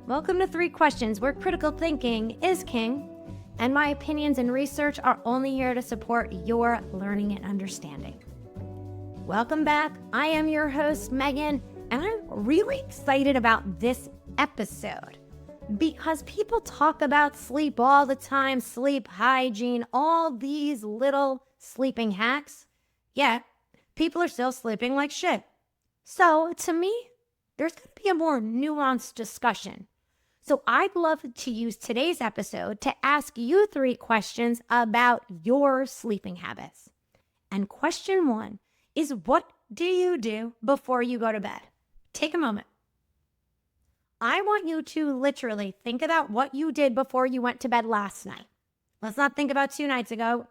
Welcome to Three Questions, where critical thinking is king, and my opinions and research are only here to support your learning and understanding. Welcome back. I am your host, Meghann, and I'm really excited about this episode because people talk about sleep all the time, sleep hygiene, all these little sleeping hacks. Yet, people are still sleeping like shit. So, to me, there's going to be a more nuanced discussion. So I'd love to use today's episode to ask you three questions about your sleeping habits. And question one is, what do you do before you go to bed? Take a moment. I want you to literally think about what you did before you went to bed last night. Let's not think about 2 nights ago.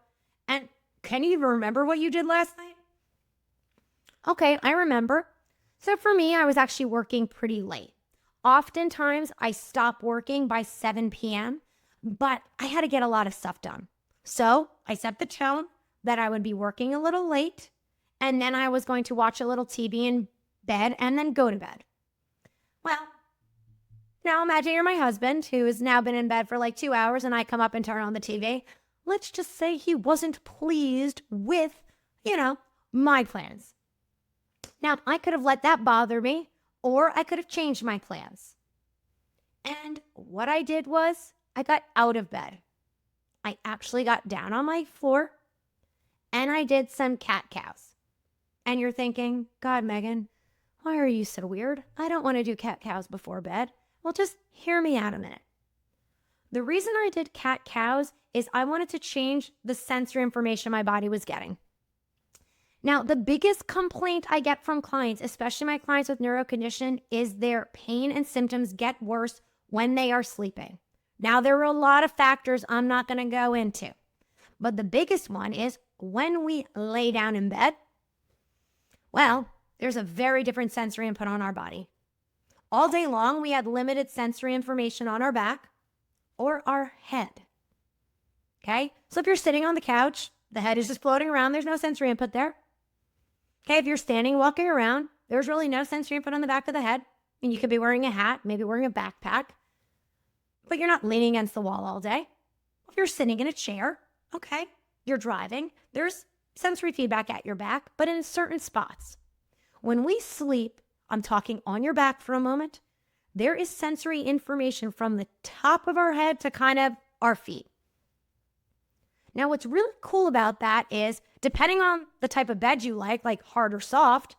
And can you even remember what you did last night? Okay, I remember. So for me, I was actually working pretty late. Oftentimes, I stop working by 7 p.m., but I had to get a lot of stuff done. So I set the tone that I would be working a little late, and then I was going to watch a little TV in bed and then go to bed. Well, now imagine you're my husband, who has now been in bed for like 2 hours, and I come up and turn on the TV. Let's just say he wasn't pleased with, my plans. Now, I could have let that bother me, or I could have changed my plans. And what I did was I got out of bed. I actually got down on my floor and I did some cat cows. And you're thinking, God, Meghann, why are you so weird? I don't want to do cat cows before bed. Well, just hear me out a minute. The reason I did cat cows is I wanted to change the sensory information my body was getting. Now, the biggest complaint I get from clients, especially my clients with neurocondition, is their pain and symptoms get worse when they are sleeping. Now, there are a lot of factors I'm not going to go into, but the biggest one is when we lay down in bed, well, there's a very different sensory input on our body. All day long, we had limited sensory information on our back or our head. Okay? So if you're sitting on the couch, the head is just floating around. There's no sensory input there. Okay, if you're standing, walking around, there's really no sensory input on the back of the head. And you could be wearing a hat, maybe wearing a backpack, but you're not leaning against the wall all day. If you're sitting in a chair, okay, you're driving, there's sensory feedback at your back, but in certain spots. When we sleep, I'm talking on your back for a moment, there is sensory information from the top of our head to kind of our feet. Now, what's really cool about that is, depending on the type of bed you like hard or soft,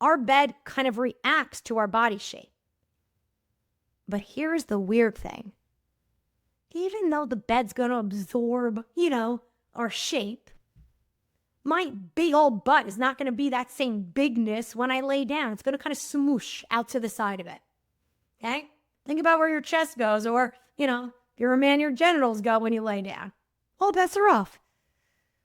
our bed kind of reacts to our body shape. But here's the weird thing. Even though the bed's going to absorb, our shape, my big old butt is not going to be that same bigness when I lay down. It's going to kind of smoosh out to the side of it. Okay? Think about where your chest goes, or, if you're a man, your genitals go when you lay down. All bets are off.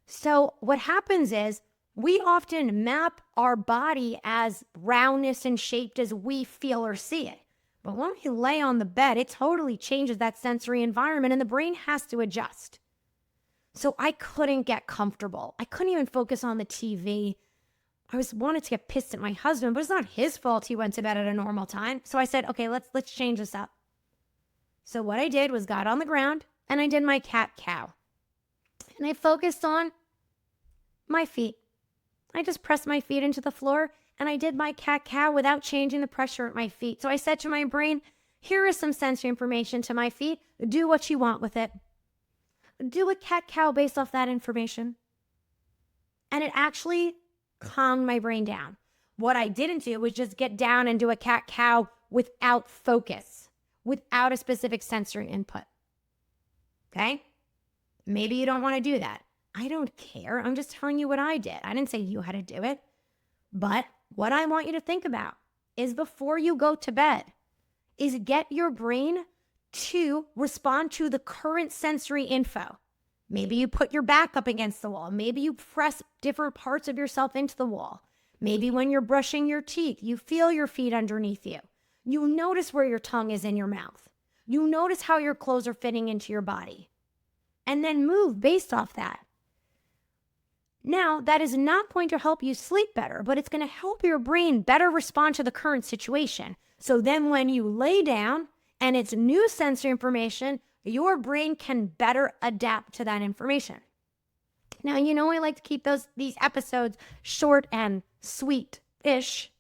So what happens is we often map our body as roundness and shaped as we feel or see it. But when we lay on the bed, it totally changes that sensory environment and the brain has to adjust. So I couldn't get comfortable. I couldn't even focus on the TV. I wanted to get pissed at my husband, but it's not his fault he went to bed at a normal time. So I said, okay, let's change this up. So what I did was got on the ground and I did my cat cow. And I focused on my feet. I just pressed my feet into the floor and I did my cat cow without changing the pressure at my feet. So I said to my brain, here is some sensory information to my feet. Do what you want with it. Do a cat cow based off that information. And it actually calmed my brain down. What I didn't do was just get down and do a cat cow without focus, without a specific sensory input. Okay? Maybe you don't want to do that. I don't care. I'm just telling you what I did. I didn't say you had to do it. But what I want you to think about is, before you go to bed, is get your brain to respond to the current sensory info. Maybe you put your back up against the wall. Maybe you press different parts of yourself into the wall. Maybe when you're brushing your teeth, you feel your feet underneath you. You notice where your tongue is in your mouth. You notice how your clothes are fitting into your body. And then move based off that. Now, that is not going to help you sleep better, but it's going to help your brain better respond to the current situation. So then when you lay down, and it's new sensory information, your brain can better adapt to that information. Now, I like to keep these episodes short and sweet-ish.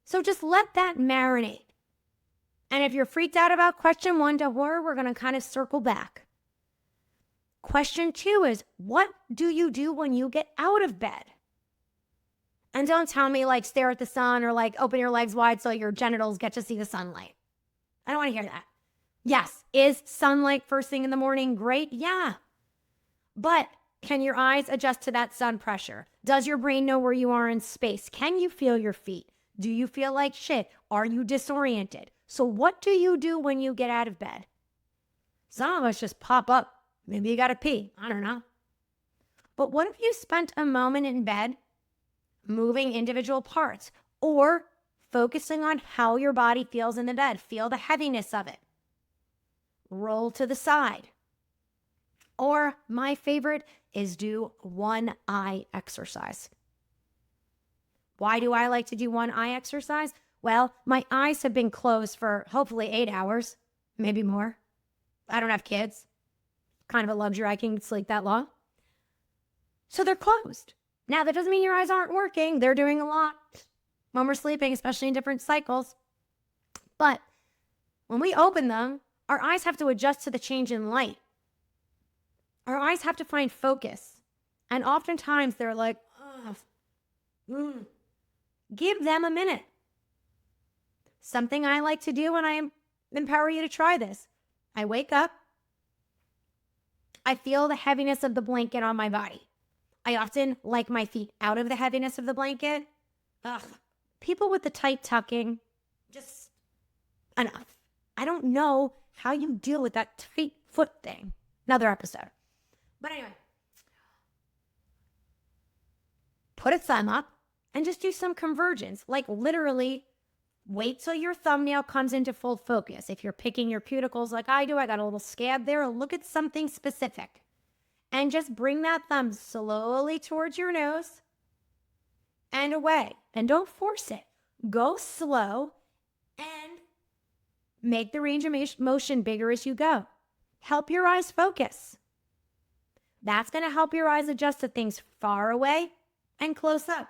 So just let that marinate. And if you're freaked out about question 1, don't worry, we're going to kind of circle back. Question 2 is, what do you do when you get out of bed? And don't tell me stare at the sun or open your legs wide so your genitals get to see the sunlight. I don't want to hear that. Yes, is sunlight first thing in the morning great? Yeah. But can your eyes adjust to that sun pressure? Does your brain know where you are in space? Can you feel your feet? Do you feel like shit? Are you disoriented? So what do you do when you get out of bed? Some of us just pop up. Maybe you got to pee. I don't know. But what if you spent a moment in bed moving individual parts or focusing on how your body feels in the bed? Feel the heaviness of it. Roll to the side. Or my favorite is do one eye exercise. Why do I like to do one eye exercise? Well, my eyes have been closed for hopefully 8 hours, maybe more. I don't have kids. Kind of a luxury I can sleep that long. So they're closed. Now, that doesn't mean your eyes aren't working. They're doing a lot when we're sleeping, especially in different cycles. But when we open them, our eyes have to adjust to the change in light. Our eyes have to find focus. And oftentimes they're like, give them a minute. Something I like to do, and I empower you to try this. I wake up. I feel the heaviness of the blanket on my body. I often like my feet out of the heaviness of the blanket. People with the tight tucking, just enough. I don't know how you deal with that tight foot thing. Another episode. But anyway, put a thumb up and just do some convergence. Literally, wait till your thumbnail comes into full focus. If you're picking your cuticles like I do, I got a little scab there. Look at something specific. And just bring that thumb slowly towards your nose and away. And don't force it. Go slow and make the range of motion bigger as you go. Help your eyes focus. That's going to help your eyes adjust to things far away and close up.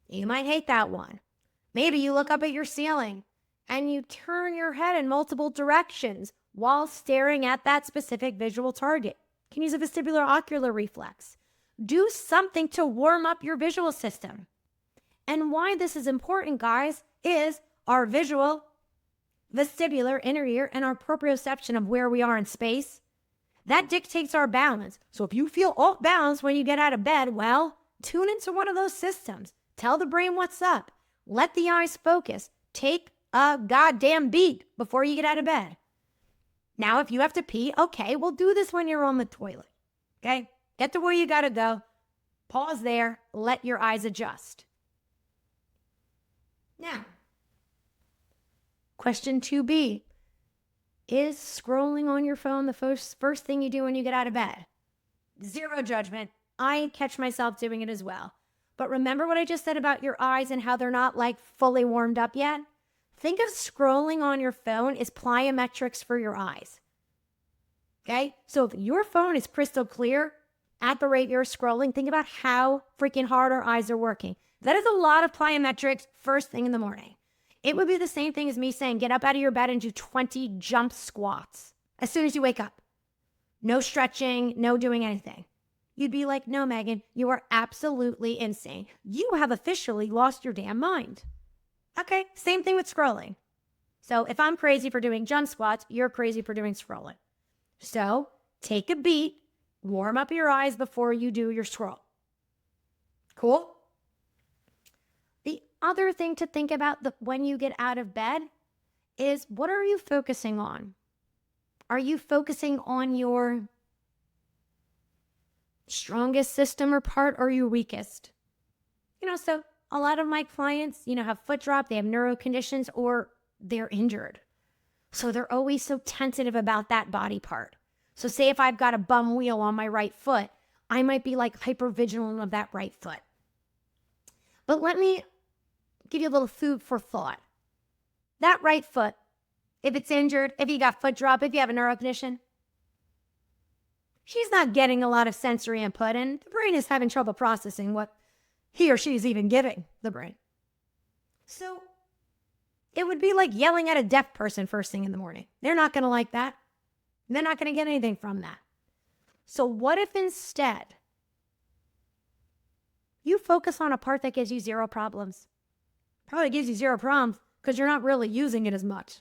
You might hate that one. Maybe you look up at your ceiling and you turn your head in multiple directions while staring at that specific visual target. You can use a vestibular ocular reflex. Do something to warm up your visual system. And why this is important, guys, is our visual, vestibular, inner ear, and our proprioception of where we are in space. That dictates our balance. So if you feel off balance when you get out of bed, well, tune into one of those systems. Tell the brain what's up. Let the eyes focus. Take a goddamn beat before you get out of bed. Now, if you have to pee, okay, we'll do this when you're on the toilet. Okay? Get to where you got to go. Pause there. Let your eyes adjust. Now, question 2B. Is scrolling on your phone the first thing you do when you get out of bed? Zero judgment. I catch myself doing it as well. But remember what I just said about your eyes and how they're not fully warmed up yet? Think of scrolling on your phone as plyometrics for your eyes. Okay? So if your phone is crystal clear at the rate you're scrolling, think about how freaking hard our eyes are working. That is a lot of plyometrics first thing in the morning. It would be the same thing as me saying, get up out of your bed and do 20 jump squats as soon as you wake up. No stretching, no doing anything. You'd be like, no, Meghann, you are absolutely insane. You have officially lost your damn mind. Okay, same thing with scrolling. So if I'm crazy for doing jump squats, you're crazy for doing scrolling. So take a beat, warm up your eyes before you do your scroll. Cool? The other thing to think about when you get out of bed is, what are you focusing on? Are you focusing on your strongest system or part, or your weakest? So a lot of my clients, have foot drop, they have neuro conditions, or they're injured. So they're always so tentative about that body part. So say if I've got a bum wheel on my right foot, I might be hyper vigilant of that right foot. But let me give you a little food for thought. that right foot, if it's injured, if you got foot drop, if you have a neuro condition, she's not getting a lot of sensory input, and the brain is having trouble processing what he or she is even giving the brain. So it would be like yelling at a deaf person first thing in the morning. They're not going to like that. They're not going to get anything from that. So what if instead you focus on a part that gives you zero problems? Probably gives you zero problems because you're not really using it as much.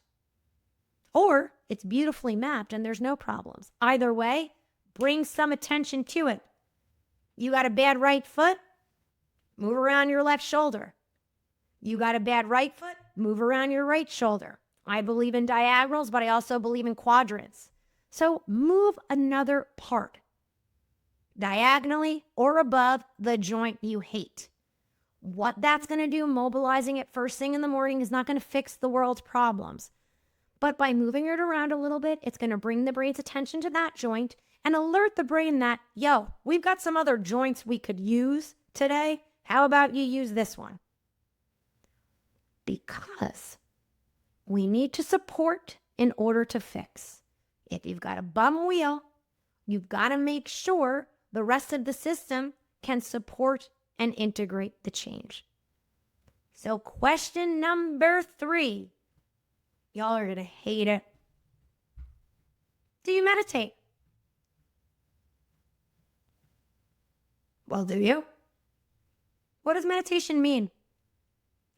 Or it's beautifully mapped and there's no problems. Either way, bring some attention to it. You got a bad right foot? Move around your left shoulder. You got a bad right foot? Move around your right shoulder. I believe in diagonals, but I also believe in quadrants. So move another part, diagonally or above the joint you hate. What that's going to do, mobilizing it first thing in the morning, is not going to fix the world's problems. But by moving it around a little bit, it's going to bring the brain's attention to that joint and alert the brain that, yo, we've got some other joints we could use today. How about you use this one? Because we need to support in order to fix. If you've got a bum wheel, you've got to make sure the rest of the system can support and integrate the change. So question number 3. Y'all are going to hate it. Do you meditate? Well, do you? What does meditation mean?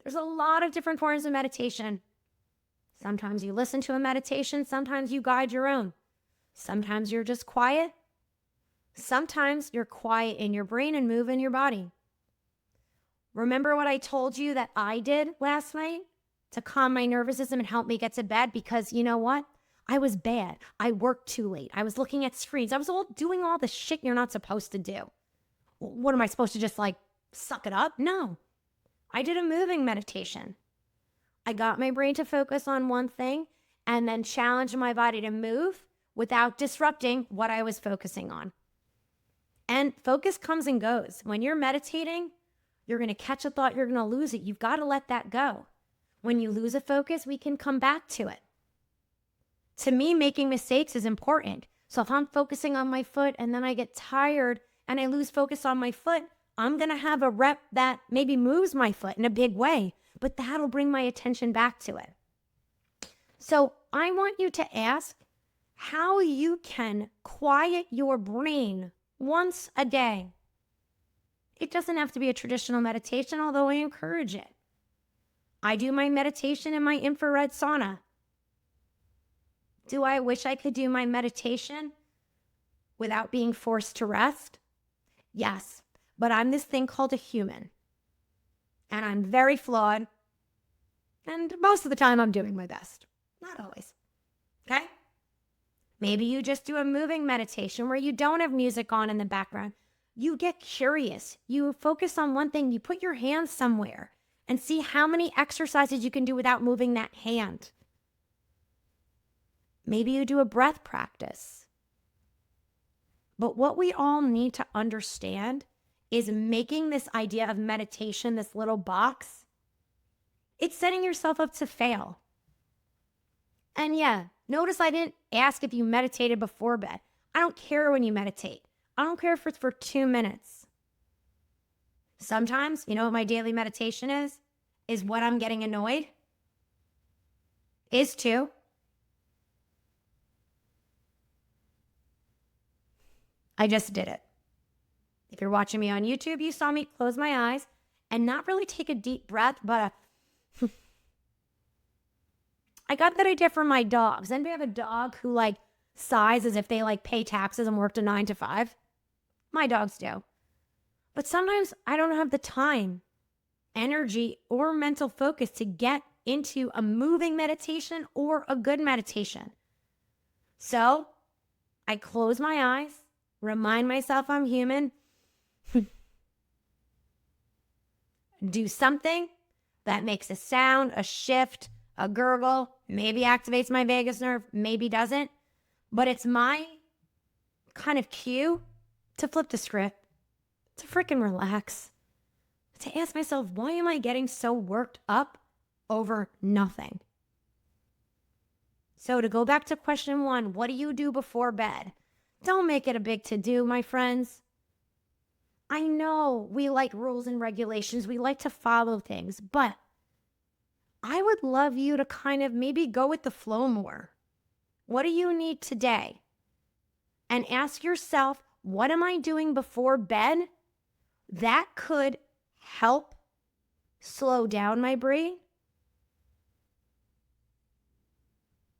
There's a lot of different forms of meditation. Sometimes you listen to a meditation, sometimes you guide your own. Sometimes you're just quiet. Sometimes you're quiet in your brain and move in your body. Remember what I told you that I did last night to calm my nervous system and help me get to bed? Because you know what? I was bad. I worked too late. I was looking at screens. I was doing all the shit you're not supposed to do. What am I supposed to just suck it up? No. I did a moving meditation. I got my brain to focus on one thing and then challenged my body to move without disrupting what I was focusing on. And focus comes and goes. When you're meditating, you're going to catch a thought, you're going to lose it. You've got to let that go. When you lose a focus, we can come back to it. To me, making mistakes is important. So if I'm focusing on my foot and then I get tired and I lose focus on my foot, I'm going to have a rep that maybe moves my foot in a big way, but that'll bring my attention back to it. So I want you to ask how you can quiet your brain once a day. It doesn't have to be a traditional meditation, although I encourage it. I do my meditation in my infrared sauna. Do I wish I could do my meditation without being forced to rest? Yes, but I'm this thing called a human. And I'm very flawed. And most of the time I'm doing my best. Not always. Okay? Maybe you just do a moving meditation where you don't have music on in the background. You get curious. You focus on one thing. You put your hand somewhere and see how many exercises you can do without moving that hand. Maybe you do a breath practice. But what we all need to understand is making this idea of meditation, this little box, it's setting yourself up to fail. And yeah, notice I didn't ask if you meditated before bed. I don't care when you meditate. I don't care if it's for 2 minutes. Sometimes, you know what my daily meditation is? Is when I'm getting annoyed. Is too. I just did it. If you're watching me on YouTube, you saw me close my eyes and not really take a deep breath, but I got that idea from my dogs. Anybody have a dog who sighs as if they pay taxes and worked a 9 to 5? My dogs do. But sometimes I don't have the time, energy, or mental focus to get into a moving meditation or a good meditation. So I close my eyes, remind myself I'm human, do something that makes a sound, a shift, a gurgle, maybe activates my vagus nerve, maybe doesn't. But it's my kind of cue to flip the script, to freaking relax, to ask myself, why am I getting so worked up over nothing? So to go back to question 1, what do you do before bed? Don't make it a big to-do, my friends. I know we like rules and regulations. We like to follow things, but I would love you to kind of maybe go with the flow more. What do you need today? And ask yourself, what am I doing before bed that could help slow down my brain?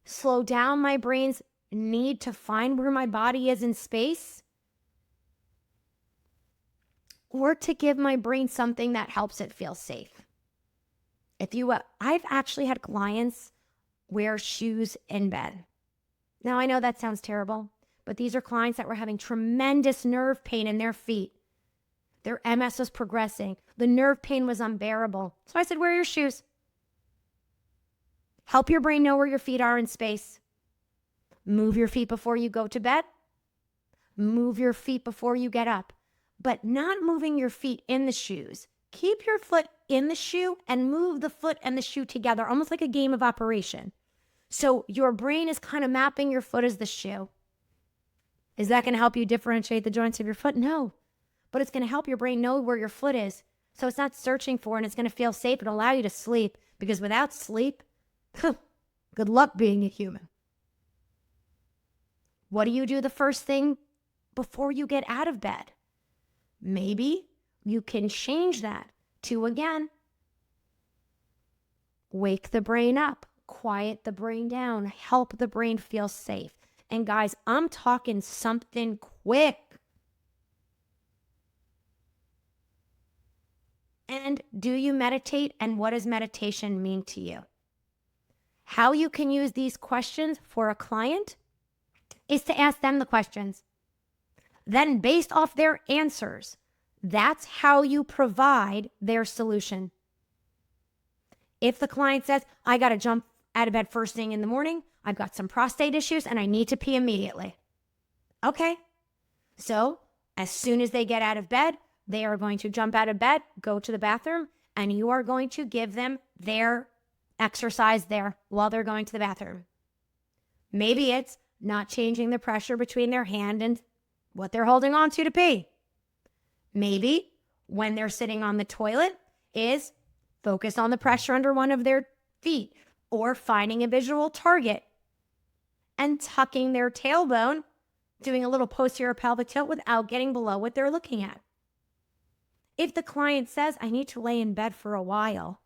Slow down my brain's need to find where my body is in space? Or to give my brain something that helps it feel safe. I've actually had clients wear shoes in bed. Now, I know that sounds terrible, but these are clients that were having tremendous nerve pain in their feet. Their MS was progressing. The nerve pain was unbearable. So I said, wear your shoes. Help your brain know where your feet are in space. Move your feet before you go to bed. Move your feet before you get up. But not moving your feet in the shoes. Keep your foot in the shoe and move the foot and the shoe together, almost like a game of operation. So your brain is kind of mapping your foot as the shoe. Is that going to help you differentiate the joints of your foot? No. But it's going to help your brain know where your foot is. So it's not searching for it, and it's going to feel safe. It'll allow you to sleep, because without sleep, good luck being a human. What do you do the first thing before you get out of bed? Maybe you can change that to, again, wake the brain up, quiet the brain down, help the brain feel safe. And guys, I'm talking something quick. And do you meditate? And what does meditation mean to you? How you can use these questions for a client is to ask them the questions. Then, based off their answers, that's how you provide their solution. If the client says, I got to jump out of bed first thing in the morning, I've got some prostate issues and I need to pee immediately. Okay. So as soon as they get out of bed, they are going to jump out of bed, go to the bathroom, and you are going to give them their exercise there while they're going to the bathroom. Maybe it's not changing the pressure between their hand and what they're holding on to pee. Maybe when they're sitting on the toilet is focus on the pressure under one of their feet, or finding a visual target and tucking their tailbone, doing a little posterior pelvic tilt without getting below what they're looking at. If the client says, I need to lay in bed for a while,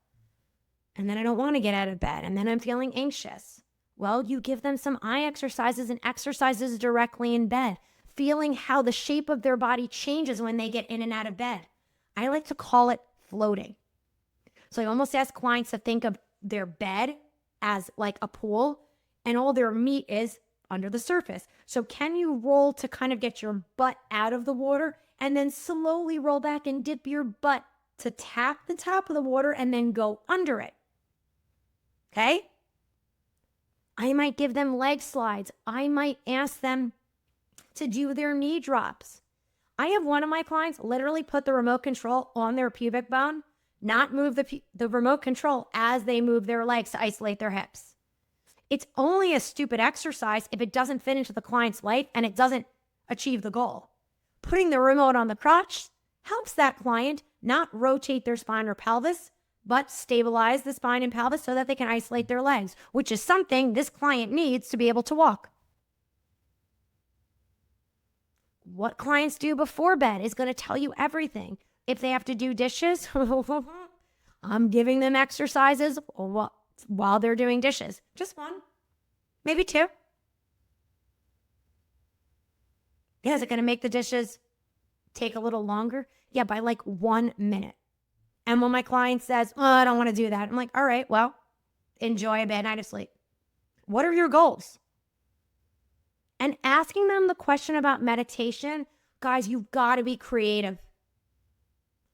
and then I don't want to get out of bed, and then I'm feeling anxious, well, you give them some eye exercises and exercises directly in bed, feeling how the shape of their body changes when they get in and out of bed. I like to call it floating. So I almost ask clients to think of their bed as like a pool, and all their meat is under the surface. So can you roll to kind of get your butt out of the water, and then slowly roll back and dip your butt to tap the top of the water and then go under it? Okay? I might give them leg slides. I might ask them to do their knee drops. I have one of my clients literally put the remote control on their pubic bone, not move the remote control as they move their legs to isolate their hips. It's only a stupid exercise if it doesn't fit into the client's life and it doesn't achieve the goal. Putting the remote on the crotch helps that client not rotate their spine or pelvis, but stabilize the spine and pelvis so that they can isolate their legs, which is something this client needs to be able to walk. What clients do before bed is going to tell you everything. If they have to do dishes, I'm giving them exercises while they're doing dishes. Just one, maybe two. Yeah, is it going to make the dishes take a little longer? Yeah, by like 1 minute. And when my client says, oh, I don't want to do that, I'm like, all right, well, enjoy a bad night of sleep. What are your goals? And asking them the question about meditation, guys, you've got to be creative.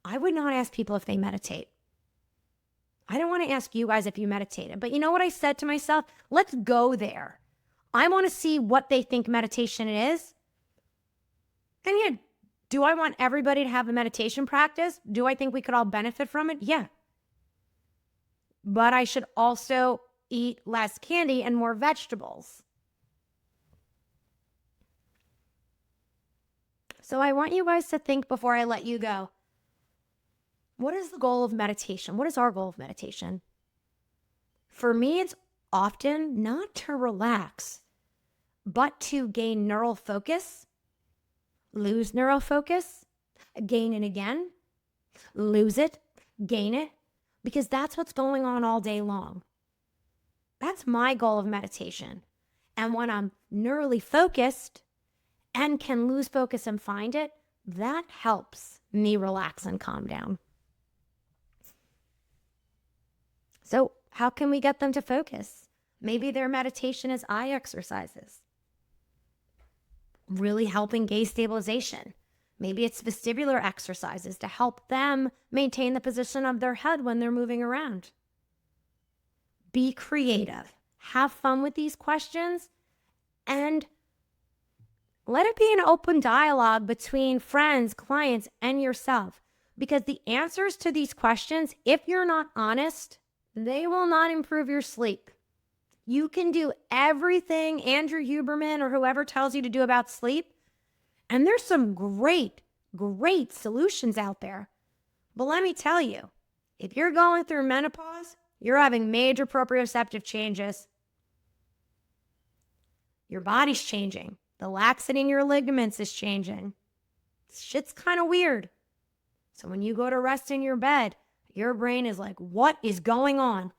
I would not ask people if they meditate. I don't want to ask you guys if you meditated, but you know what I said to myself? Let's go there. I want to see what they think meditation is. And yeah, do I want everybody to have a meditation practice? Do I think we could all benefit from it? Yeah. But I should also eat less candy and more vegetables. So I want you guys to think before I let you go. What is the goal of meditation? What is our goal of meditation? For me, it's often not to relax, but to gain neural focus, lose neural focus, gain it again, lose it, gain it, because that's what's going on all day long. That's my goal of meditation. And when I'm neurally focused and can lose focus and find it, that helps me relax and calm down. So how can we get them to focus? Maybe their meditation is eye exercises, really helping gaze stabilization. Maybe it's vestibular exercises to help them maintain the position of their head when they're moving around. Be creative. Have fun with these questions and let it be an open dialogue between friends, clients, and yourself. Because the answers to these questions, if you're not honest, they will not improve your sleep. You can do everything Andrew Huberman or whoever tells you to do about sleep, and there's some great solutions out there. But let me tell you, if you're going through menopause, you're having major proprioceptive changes. Your body's changing. The laxity in your ligaments is changing. Shit's kind of weird. So when you go to rest in your bed, your brain is like, what is going on?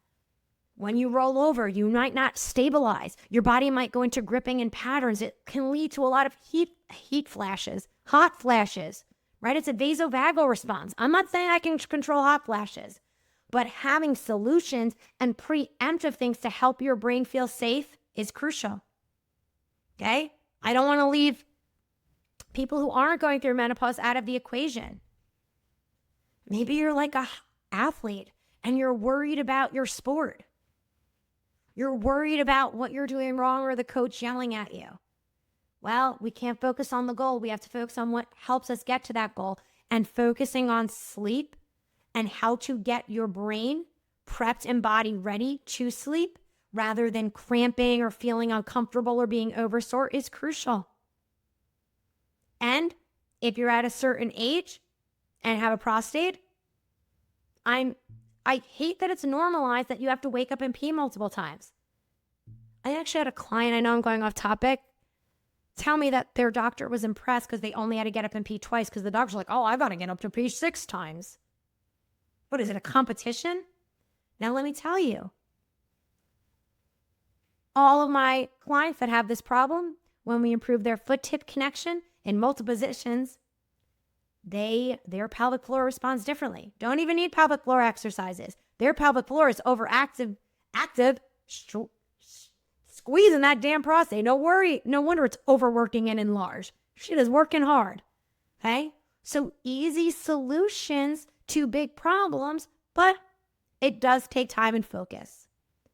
When you roll over, you might not stabilize. Your body might go into gripping and patterns. It can lead to a lot of heat flashes, hot flashes, right? It's a vasovagal response. I'm not saying I can control hot flashes, but having solutions and preemptive things to help your brain feel safe is crucial. Okay? I don't want to leave people who aren't going through menopause out of the equation. Maybe you're like an athlete and you're worried about your sport. You're worried about what you're doing wrong or the coach yelling at you. Well, we can't focus on the goal. We have to focus on what helps us get to that goal, and focusing on sleep and how to get your brain prepped and body ready to sleep rather than cramping or feeling uncomfortable or being oversore is crucial. And if you're at a certain age and have a prostate, I hate that it's normalized that you have to wake up and pee multiple times. I actually had a client, I know I'm going off topic, tell me that their doctor was impressed because they only had to get up and pee twice because the doctor's like, oh, I've got to get up to pee 6 times. What is it, a competition? Now let me tell you, all of my clients that have this problem, when we improve their foot tip connection in multiple positions, their pelvic floor responds differently. Don't even need pelvic floor exercises. Their pelvic floor is overactive, squeezing that damn prostate. No wonder it's overworking and enlarged. Shit is working hard. Okay? So easy solutions to big problems, but it does take time and focus.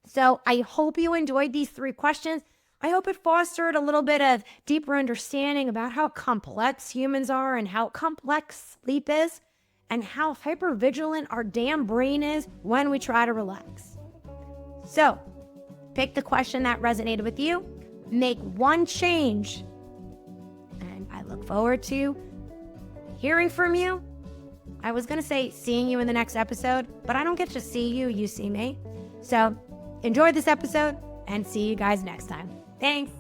So I hope you enjoyed these 3 questions. I hope it fostered a little bit of deeper understanding about how complex humans are and how complex sleep is and how hypervigilant our damn brain is when we try to relax. So pick the question that resonated with you, make one change, and I look forward to hearing from you. I was going to say seeing you in the next episode, but I don't get to see you, you see me. So enjoy this episode and see you guys next time. Thanks.